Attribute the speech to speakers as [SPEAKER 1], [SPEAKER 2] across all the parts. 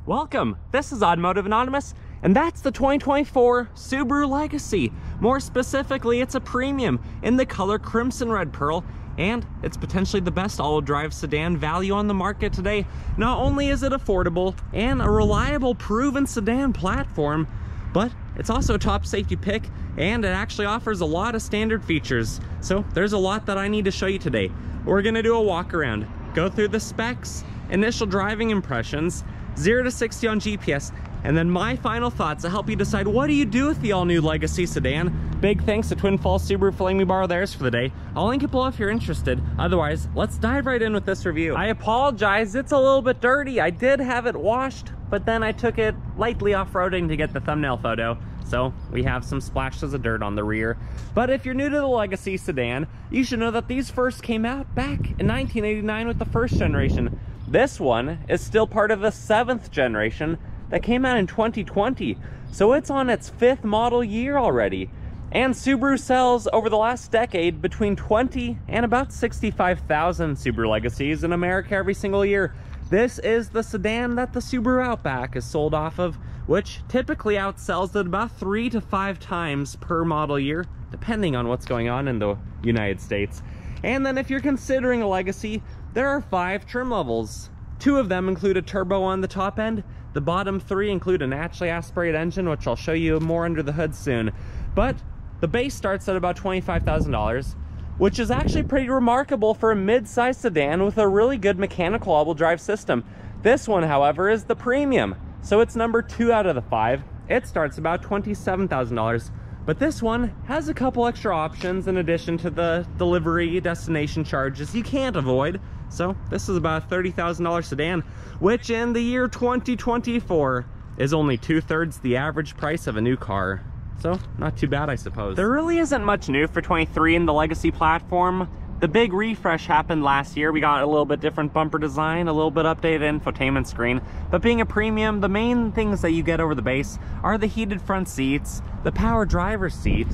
[SPEAKER 1] Welcome, this is Automotive Anonymous, and that's the 2024 Subaru Legacy. More specifically, it's a premium in the color Crimson Red Pearl, and it's potentially the best all-wheel drive sedan value on the market today. Not only is it affordable and a reliable, proven sedan platform, but it's also a top safety pick, and it actually offers a lot of standard features. So there's a lot that I need to show you today. We're gonna do a walk around, go through the specs, initial driving impressions, 0 to 60 on GPS, and then my final thoughts to help you decide what do you do with the all-new Legacy sedan. Big thanks to Twin Falls Subaru for letting me borrow theirs for the day. I'll link it below if you're interested. Otherwise, let's dive right in with this review. I apologize, it's a little bit dirty. I did have it washed, but then I took it lightly off-roading to get the thumbnail photo. So we have some splashes of dirt on the rear. But if you're new to the Legacy sedan, you should know that these first came out back in 1989 with the first generation. This one is still part of the 7th generation that came out in 2020. So it's on its 5th model year already. And Subaru sells over the last decade between 20 and about 65,000 Subaru Legacies in America every single year. This is the sedan that the Subaru Outback is sold off of, which typically outsells it about 3 to 5 times per model year, depending on what's going on in the United States. And then if you're considering a Legacy, there are 5 trim levels. 2 of them include a turbo on the top end. The bottom 3 include a naturally aspirated engine, which I'll show you more under the hood soon. But the base starts at about $25,000, which is actually pretty remarkable for a mid-size sedan with a really good mechanical all-wheel drive system. This one, however, is the premium, so it's number 2 out of the 5. It starts about $27,000. But this one has a couple extra options in addition to the delivery destination charges you can't avoid. So this is about a $30,000 sedan, which in the year 2024 is only 2/3 the average price of a new car. So not too bad, I suppose. There really isn't much new for 23 in the Legacy platform. The big refresh happened last year. We got a little bit different bumper design, a little bit updated infotainment screen. But being a premium, the main things that you get over the base are the heated front seats, the power driver's seat,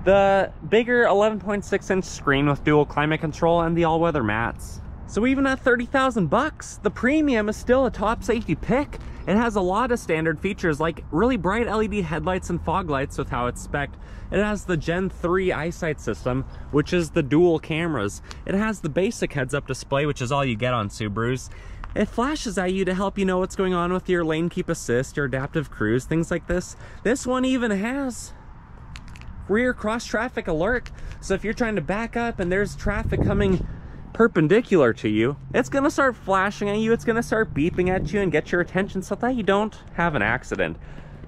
[SPEAKER 1] the bigger 11.6-inch screen with dual climate control, and the all-weather mats. So even at $30,000 the premium is still a top safety pick. It has a lot of standard features like really bright LED headlights and fog lights with how it's spec'd. It has the Gen 3 eyesight system, which is the dual cameras. It has the basic heads-up display, which is all you get on Subarus. It flashes at you to help you know what's going on with your lane keep assist, your adaptive cruise, things like this. This one even has rear cross traffic alert. So if you're trying to back up and there's traffic coming perpendicular to you, it's gonna start flashing at you, it's gonna start beeping at you and get your attention so that you don't have an accident.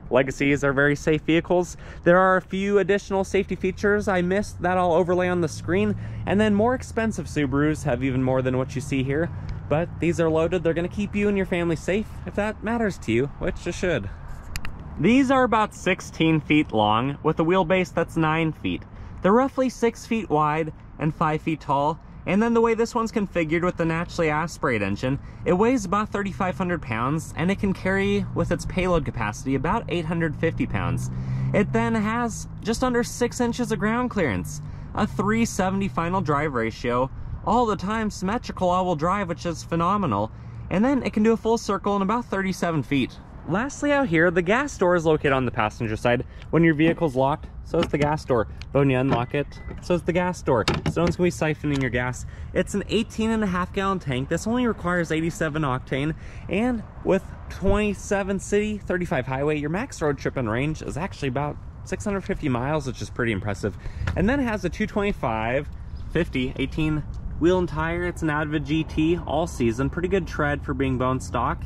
[SPEAKER 1] Legacies are very safe vehicles. There are a few additional safety features I missed that I'll overlay on the screen, and then more expensive Subarus have even more than what you see here, but these are loaded. They're gonna keep you and your family safe if that matters to you, which it should. These are about 16 feet long with a wheelbase that's 9 feet. They're roughly 6 feet wide and 5 feet tall. And then the way this one's configured with the naturally aspirated engine, it weighs about 3,500 pounds, and it can carry with its payload capacity about 850 pounds. It then has just under 6 inches of ground clearance, a 370 final drive ratio, all the time symmetrical all-wheel drive, which is phenomenal, and then it can do a full circle in about 37 feet. Lastly out here, the gas door is located on the passenger side. When your vehicle's locked, so is the gas door. But when you unlock it, so is the gas door. So no one's gonna be siphoning your gas. It's an 18.5 gallon tank. This only requires 87 octane. And with 27 city, 35 highway, your max road trip and range is actually about 650 miles, which is pretty impressive. And then it has a 225/50 18 wheel and tire. It's an Adva GT all season. Pretty good tread for being bone stock,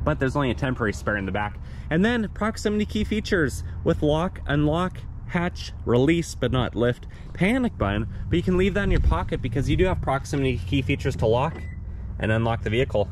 [SPEAKER 1] but there's only a temporary spare in the back. And then proximity key features with lock, unlock, hatch, release but not lift, panic button, but you can leave that in your pocket because you do have proximity key features to lock and unlock the vehicle.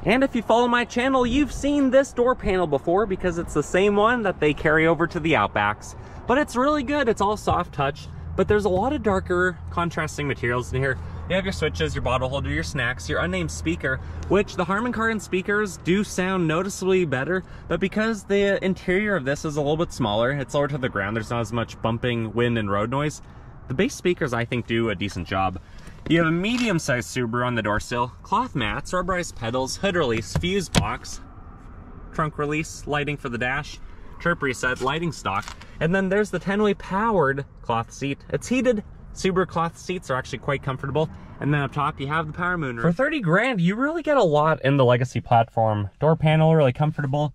[SPEAKER 1] And if you follow my channel, you've seen this door panel before because it's the same one that they carry over to the Outbacks. But it's really good, it's all soft touch. But there's a lot of darker contrasting materials in here. You have your switches, your bottle holder, your snacks, your unnamed speaker, which the Harman Kardon speakers do sound noticeably better, but because the interior of this is a little bit smaller, it's lower to the ground, there's not as much bumping, wind, and road noise, the bass speakers I think do a decent job. You have a medium-sized Subaru on the door sill, cloth mats, rubberized pedals, hood release, fuse box, trunk release, lighting for the dash, trip reset, lighting stock, and then there's the 10-way powered cloth seat. It's heated. Subaru cloth seats are actually quite comfortable. And then up top, you have the power moonroof. For 30 grand, you really get a lot in the Legacy platform. Door panel, really comfortable.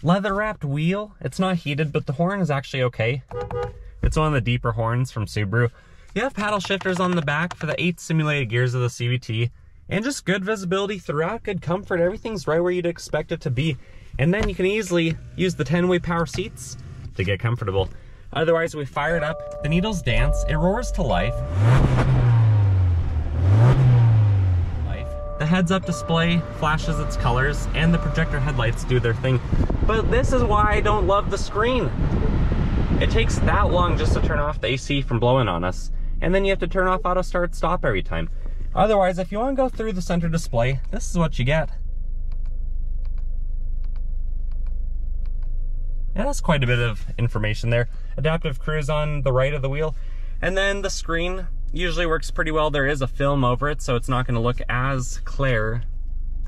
[SPEAKER 1] Leather-wrapped wheel. It's not heated, but the horn is actually okay. It's one of the deeper horns from Subaru. You have paddle shifters on the back for the 8 simulated gears of the CVT, and just good visibility throughout, good comfort. Everything's right where you'd expect it to be. And then you can easily use the 10-way power seats to get comfortable. Otherwise, we fire it up, the needles dance, it roars to life. The heads-up display flashes its colors, and the projector headlights do their thing. But this is why I don't love the screen. It takes that long just to turn off the AC from blowing on us. And then you have to turn off auto start stop every time. Otherwise, if you want to go through the center display, this is what you get. And that's quite a bit of information there. Adaptive cruise on the right of the wheel. And then the screen usually works pretty well. There is a film over it, so it's not going to look as clear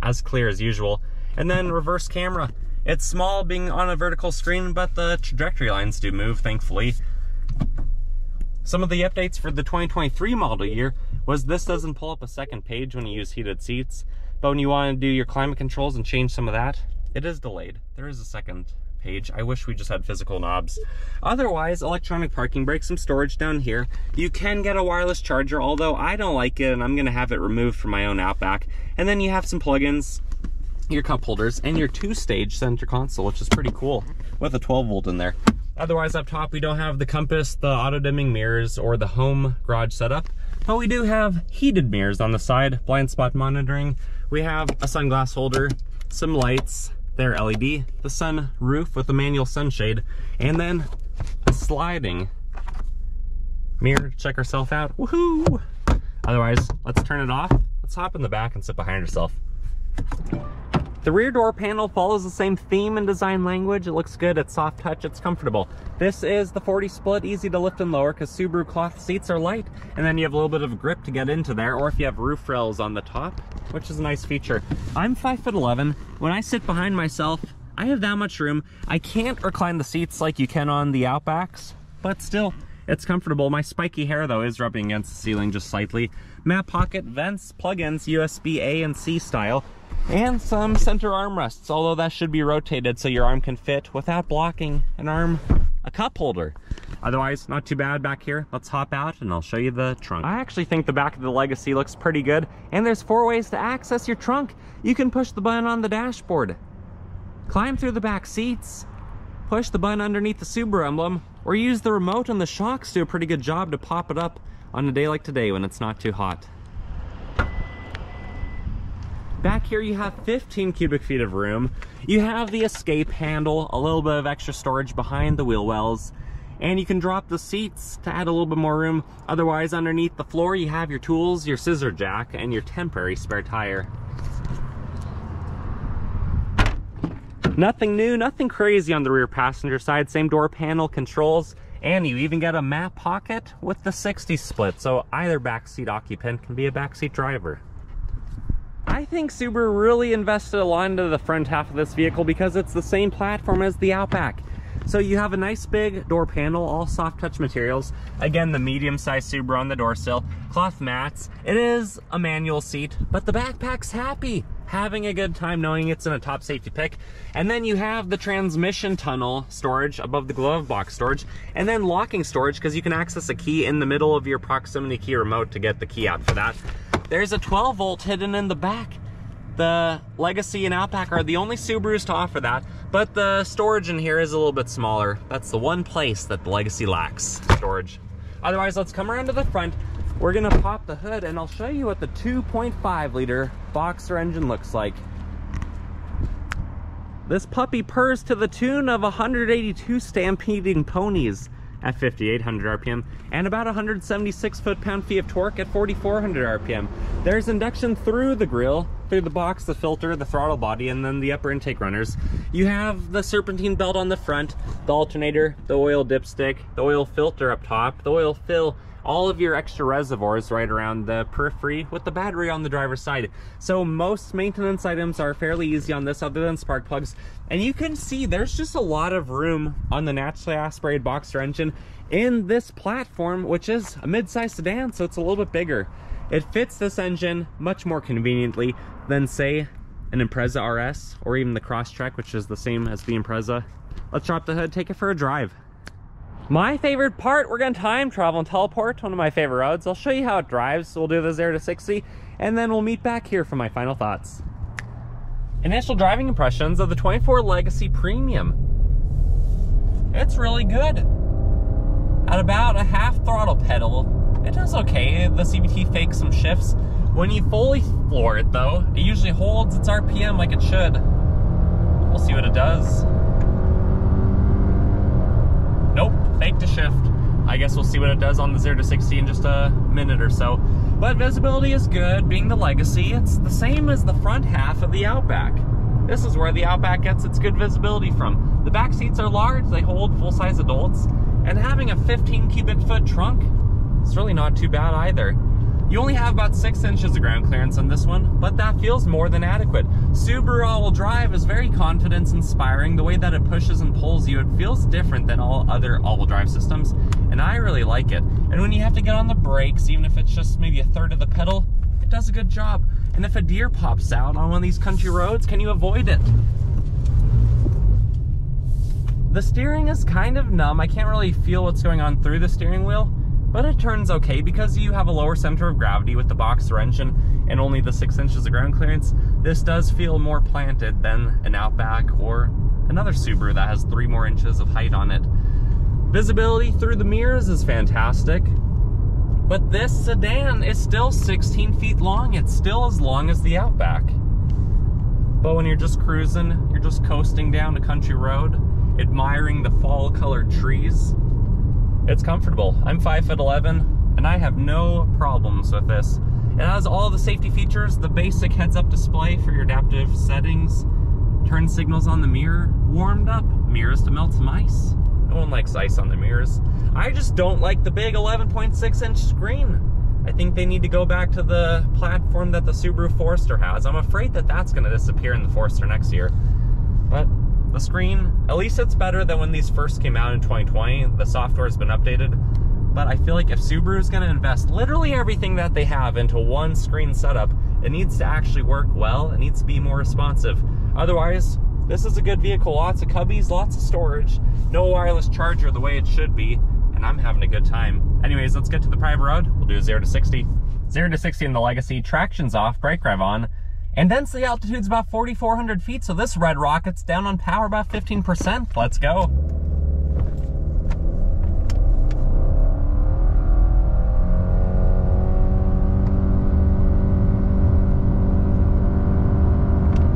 [SPEAKER 1] as usual. And then reverse camera. It's small being on a vertical screen, but the trajectory lines do move, thankfully. Some of the updates for the 2023 model year was this doesn't pull up a second page when you use heated seats, but when you want to do your climate controls and change some of that, it is delayed. There is a second page. I wish we just had physical knobs. Otherwise, electronic parking brakes, some storage down here. You can get a wireless charger, although I don't like it and I'm going to have it removed from my own Outback. And then you have some plugins, your cup holders, and your 2-stage center console, which is pretty cool, with a 12-volt in there. Otherwise, up top, we don't have the compass, the auto-dimming mirrors, or the home garage setup, but we do have heated mirrors on the side, blind spot monitoring. We have a sunglass holder, some lights, they're LED, the sun roof with a manual sunshade, and then a sliding mirror to check ourselves out. Woohoo! Otherwise, let's turn it off. Let's hop in the back and sit behind yourself. The rear door panel follows the same theme and design language. It looks good, it's soft touch, it's comfortable. This is the 40 split, easy to lift and lower because Subaru cloth seats are light, and then you have a little bit of grip to get into there, or if you have roof rails on the top, which is a nice feature. I'm 5'11". When I sit behind myself, I have that much room. I can't recline the seats like you can on the Outbacks, but still, it's comfortable. My spiky hair, though, is rubbing against the ceiling just slightly. Map pocket, vents, plug-ins, USB A and C style, and some center armrests, although that should be rotated so your arm can fit without blocking a cup holder. Otherwise, not too bad back here. Let's hop out and I'll show you the trunk. I actually think the back of the Legacy looks pretty good, and there's 4 ways to access your trunk. You can push the button on the dashboard, climb through the back seats, push the button underneath the Subaru emblem, or use the remote, and the shocks do a pretty good job to pop it up on a day like today when it's not too hot. Back here you have 15 cubic feet of room. You have the escape handle, a little bit of extra storage behind the wheel wells, and you can drop the seats to add a little bit more room. Otherwise, underneath the floor you have your tools, your scissor jack, and your temporary spare tire. Nothing new, nothing crazy on the rear passenger side. Same door panel controls, and you even get a map pocket with the 60 split, so either backseat occupant can be a backseat driver. I think Subaru really invested a lot into the front half of this vehicle because it's the same platform as the Outback. So you have a nice big door panel, all soft touch materials. Again, the medium-sized Subaru on the door sill, cloth mats. It is a manual seat, but the backpack's happy, having a good time knowing it's in a top safety pick. And then you have the transmission tunnel storage above the glove box storage, and then locking storage because you can access a key in the middle of your proximity key remote to get the key out for that. There's a 12-volt hidden in the back. The Legacy and Outback are the only Subarus to offer that, but the storage in here is a little bit smaller. That's the one place that the Legacy lacks storage. Otherwise, let's come around to the front. We're gonna pop the hood and I'll show you what the 2.5 liter Boxer engine looks like. This puppy purrs to the tune of 182 stampeding ponies at 5,800 RPM and about 176 foot-pound-feet of torque at 4,400 RPM. There's induction through the grille, through the box, the filter, the throttle body, and then the upper intake runners. You have the serpentine belt on the front, the alternator, the oil dipstick, the oil filter up top, the oil fill all of your extra reservoirs right around the periphery with the battery on the driver's side. So most maintenance items are fairly easy on this other than spark plugs. And you can see there's just a lot of room on the naturally aspirated boxer engine in this platform, which is a mid-size sedan, so it's a little bit bigger. It fits this engine much more conveniently than, say, an Impreza RS or even the Crosstrek, which is the same as the Impreza. Let's drop the hood, take it for a drive. My favorite part, we're gonna time travel and teleport, one of my favorite roads. I'll show you how it drives. So we'll do the 0 to 60, and then we'll meet back here for my final thoughts. Initial driving impressions of the 24 Legacy Premium. It's really good. At about a half throttle pedal, it does okay. The CVT fakes some shifts. When you fully floor it though, it usually holds its RPM like it should. We'll see what it does. Nope, fake to shift. I guess we'll see what it does on the 0 to 60 in just a minute or so. But visibility is good, being the Legacy. It's the same as the front half of the Outback. This is where the Outback gets its good visibility from. The back seats are large, they hold full-size adults, and having a 15 cubic foot trunk, it's really not too bad either. You only have about 6 inches of ground clearance on this one, but that feels more than adequate. Subaru all-wheel drive is very confidence-inspiring. The way that it pushes and pulls you, it feels different than all other all-wheel drive systems, and I really like it. And when you have to get on the brakes, even if it's just maybe a third of the pedal, it does a good job. And if a deer pops out on one of these country roads, can you avoid it? The steering is kind of numb. I can't really feel what's going on through the steering wheel, but it turns okay because you have a lower center of gravity with the boxer engine and only the 6 inches of ground clearance. This does feel more planted than an Outback or another Subaru that has 3 more inches of height on it. Visibility through the mirrors is fantastic, but this sedan is still 16 feet long. It's still as long as the Outback. But when you're just cruising, you're just coasting down a country road, admiring the fall colored trees, it's comfortable. I'm 5'11", and I have no problems with this. It has all the safety features, the basic heads-up display for your adaptive settings, turn signals on the mirror, warmed up mirrors to melt some ice. No one likes ice on the mirrors. I just don't like the big 11.6-inch screen. I think they need to go back to the platform that the Subaru Forester has. I'm afraid that that's going to disappear in the Forester next year. But the screen, at least it's better than when these first came out in 2020. The software has been updated, but I feel like if Subaru is going to invest literally everything that they have into one screen setup, it needs to actually work well. It needs to be more responsive. Otherwise, this is a good vehicle. Lots of cubbies, lots of storage, no wireless charger the way it should be, and I'm having a good time. Anyways, let's get to the private road. We'll do a 0 to 60. 0 to 60 in the Legacy, traction's off, brake drive on. And density altitude's about 4,400 feet, so this red rocket's down on power about 15%. Let's go.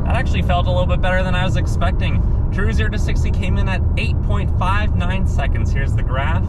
[SPEAKER 1] That actually felt a little bit better than I was expecting. True 0 to 60 came in at 8.59 seconds. Here's the graph,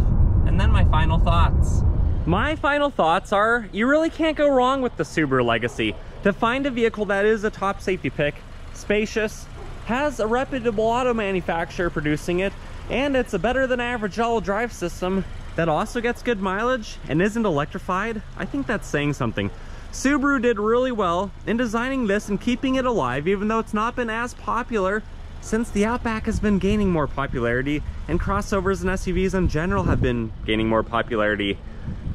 [SPEAKER 1] and then my final thoughts. My final thoughts are, you really can't go wrong with the Subaru Legacy. To find a vehicle that is a top safety pick, spacious, has a reputable auto manufacturer producing it, and it's a better than average all-wheel drive system that also gets good mileage and isn't electrified, I think that's saying something. Subaru did really well in designing this and keeping it alive, even though it's not been as popular since the Outback has been gaining more popularity and crossovers and SUVs in general have been gaining more popularity.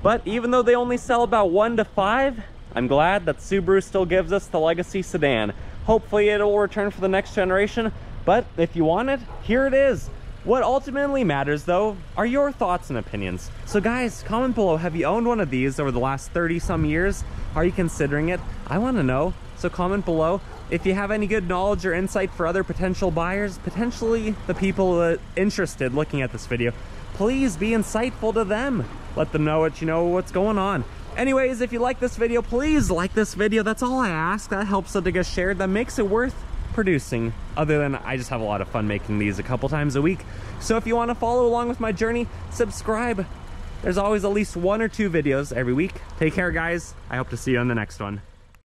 [SPEAKER 1] But even though they only sell about 1 to 5, I'm glad that Subaru still gives us the Legacy sedan. Hopefully it will return for the next generation, but if you want it, here it is. What ultimately matters though are your thoughts and opinions. So guys, comment below, have you owned one of these over the last 30 some years? Are you considering it? I want to know, so comment below. If you have any good knowledge or insight for other potential buyers, potentially the people interested looking at this video, please be insightful to them. Let them know what's going on. Anyways, if you like this video, please like this video. That's all I ask. That helps it to get shared. That makes it worth producing. Other than I just have a lot of fun making these a couple times a week. So if you want to follow along with my journey, subscribe. There's always at least 1 or 2 videos every week. Take care, guys. I hope to see you on the next one.